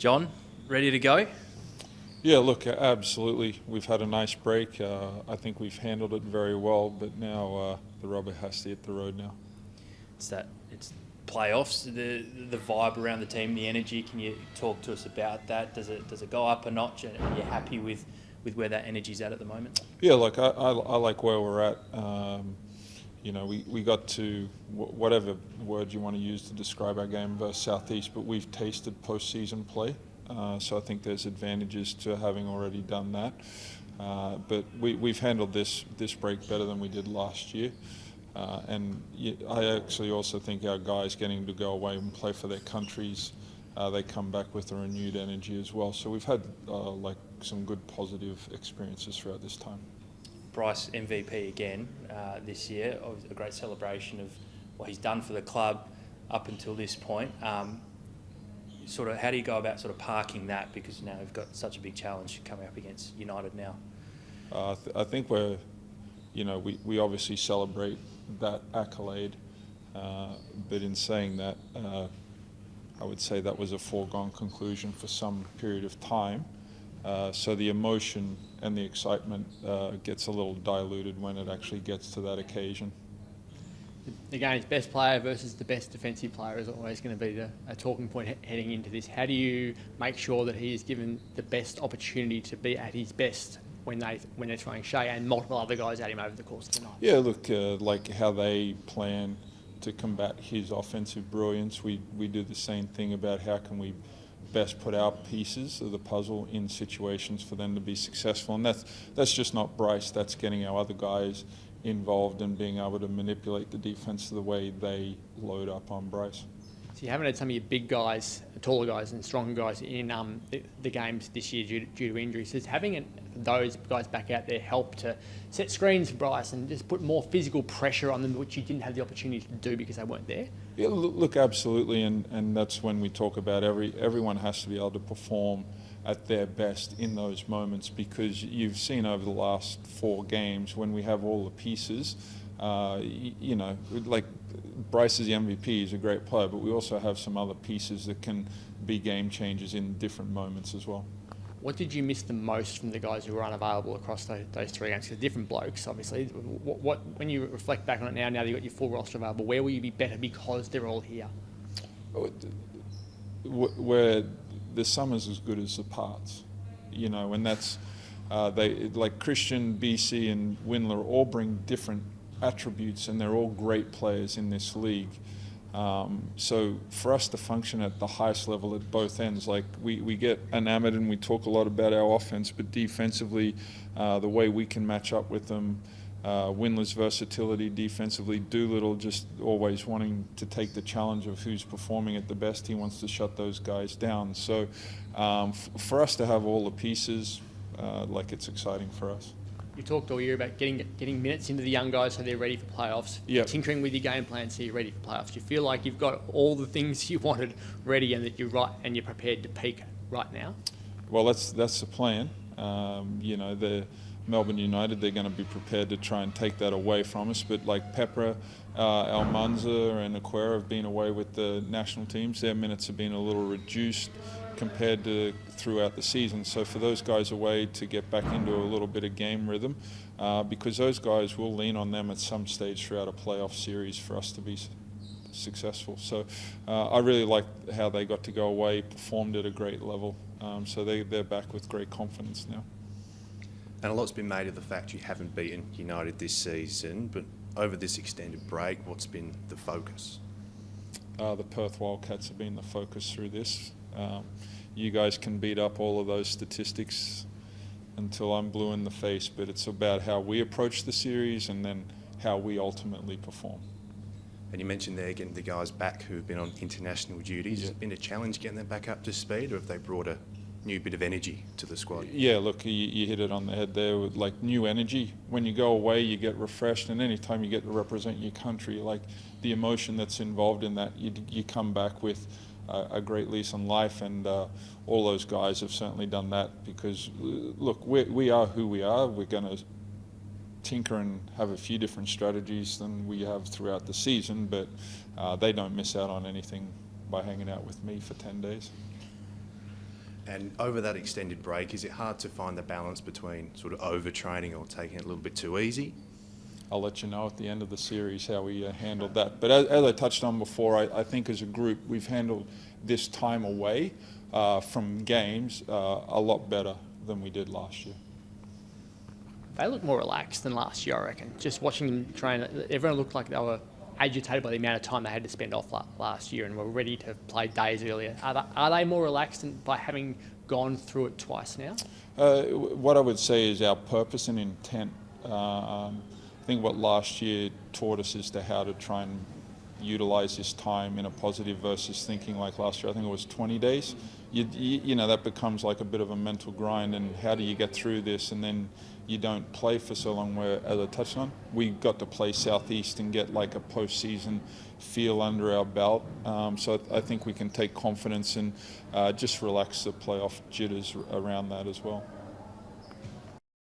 John, ready to go? Yeah, look, absolutely. We've had a nice break. I think we've handled it very well, but now the rubber has to hit the road now. It's playoffs, the vibe around the team, the energy. Can you talk to us about that? Does it go up a notch? And are you happy with where that energy's at the moment? Yeah, look, I like where we're at. We got to, whatever word you want to use to describe our game versus Southeast, but we've tasted postseason play. So I think there's advantages to having already done that. But we've handled this break better than we did last year. And I actually also think our guys getting to go away and play for their countries, they come back with a renewed energy as well. So we've had some good positive experiences throughout this time. Bryce MVP again this year. A great celebration of what he's done for the club up until this point. Sort of, how do you go about sort of parking that? Because now we've got such a big challenge coming up against United now. I think we obviously celebrate that accolade, but in saying that, I would say that was a foregone conclusion for some period of time. So the emotion and the excitement gets a little diluted when it actually gets to that occasion. Again, his best player versus the best defensive player is always going to be a talking point heading into this. How do you make sure that he is given the best opportunity to be at his best when they're throwing Shea and multiple other guys at him over the course of the night? Yeah, look, like how they plan to combat his offensive brilliance, we do the same thing about how can we best put our pieces of the puzzle in situations for them to be successful. And that's just not Bryce, that's getting our other guys involved and being able to manipulate the defence the way they load up on Bryce. So you haven't had some of your big guys, taller guys and stronger guys in the games this year due to injuries. Does having those guys back out there help to set screens for Bryce and just put more physical pressure on them, which you didn't have the opportunity to do because they weren't there? Yeah, look, absolutely, and that's when we talk about everyone has to be able to perform at their best in those moments, because you've seen over the last 4 games when we have all the pieces, like Bryce is the MVP, he's a great player, but we also have some other pieces that can be game changers in different moments as well. What did you miss the most from the guys who were unavailable across those 3 games? Because different blokes, obviously. What when you reflect back on it now that you've got your full roster available, where will you be better because they're all here? Where the summer's as good as the parts, and that's they like Christian, BC, and Windler all bring different attributes, and they're all great players in this league. So for us to function at the highest level at both ends, like we get enamored and we talk a lot about our offense, but defensively, the way we can match up with them, Windler's versatility defensively, Doolittle just always wanting to take the challenge of who's performing at the best. He wants to shut those guys down. So for us to have all the pieces, it's exciting for us. You talked all year about getting minutes into the young guys so they're ready for playoffs, yep. Tinkering with your game plan so you're ready for playoffs. Do you feel like you've got all the things you wanted ready and that you're right and you're prepared to peak right now? Well, that's the plan. The Melbourne United, they're going to be prepared to try and take that away from us. But like Pepper, Almanza and Aquera have been away with the national teams. Their minutes have been a little reduced compared to throughout the season. So for those guys away to get back into a little bit of game rhythm, because those guys will lean on them at some stage throughout a playoff series for us to be successful. So I really like how they got to go away, performed at a great level. So they're back with great confidence now. And a lot's been made of the fact you haven't beaten United this season, but over this extended break, what's been the focus? The Perth Wildcats have been the focus through this. You guys can beat up all of those statistics until I'm blue in the face, but it's about how we approach the series and then how we ultimately perform. And you mentioned there getting the guys back who've been on international duties. Has it been a challenge getting them back up to speed, or have they brought a new bit of energy to the squad? Yeah, look, you hit it on the head there with new energy. When you go away, you get refreshed, and anytime you get to represent your country, the emotion that's involved in that, you come back with a great lease on life, and all those guys have certainly done that because, look, we are who we are. We're going to tinker and have a few different strategies than we have throughout the season, but they don't miss out on anything by hanging out with me for 10 days. And over that extended break, is it hard to find the balance between sort of overtraining or taking it a little bit too easy? I'll let you know at the end of the series how we handled that. But as I touched on before, I think as a group we've handled this time away from games a lot better than we did last year. They look more relaxed than last year, I reckon. Just watching them train, everyone looked like they were agitated by the amount of time they had to spend off last year and were ready to play days earlier. Are they more relaxed by having gone through it twice now? What I would say is our purpose and intent. I think what last year taught us is to how to try and utilise this time in a positive versus thinking like last year. I think it was 20 days. You know, that becomes like a bit of a mental grind, and how do you get through this and then you don't play for so long, where, as I touched on, we got to play Southeast and get like a postseason feel under our belt. So I think we can take confidence and just relax the playoff jitters around that as well.